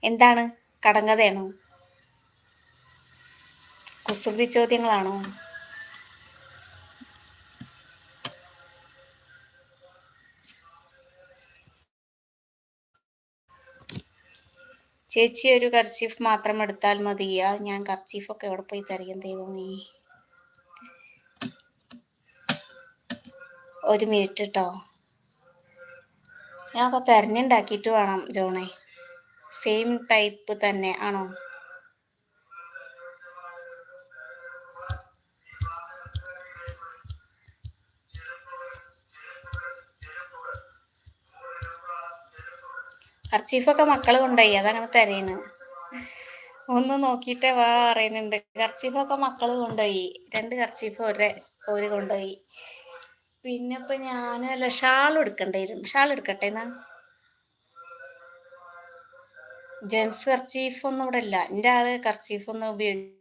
എന്താണ്? കടങ്കഥയാണോ? കുസൃതി ചോദ്യങ്ങളാണോ? ചേച്ചി ഒരു കർച്ചീഫ് മാത്രം എടുത്താൽ മതിയാ? ഞാൻ കർച്ചീഫൊക്കെ എവിടെ പോയി തരയും ദൈവമേ. ഒരു മിനിറ്റ് കേട്ടോ. ഞാനൊക്കെ തെരഞ്ഞുണ്ടാക്കിയിട്ട് വേണം ജോണേ. സെയിം ടൈപ്പ് തന്നെ ആണോ? കർച്ചീഫൊക്കെ മക്കള് കൊണ്ടുപോയി, അതങ്ങനെ തരേണ്. ഒന്ന് നോക്കിയിട്ടേ വാ പറയുന്നുണ്ട്. കർച്ചീഫൊക്കെ മക്കള് കൊണ്ടുപോയി. 2 കർച്ചീഫ് ഒരു കൊണ്ടുപോയി. പിന്നെ ഇപ്പം ഞാനല്ല ഷാൾ എടുക്കേണ്ടി വരും. ഷാൾ എടുക്കട്ടെ എന്നാ? ജെൻസ് കർച്ചീഫ് ഒന്നും ഇവിടെ ഇല്ല. എൻ്റെ ആള് കർച്ചീഫ് ഒന്നും ഉപയോഗിക്കും.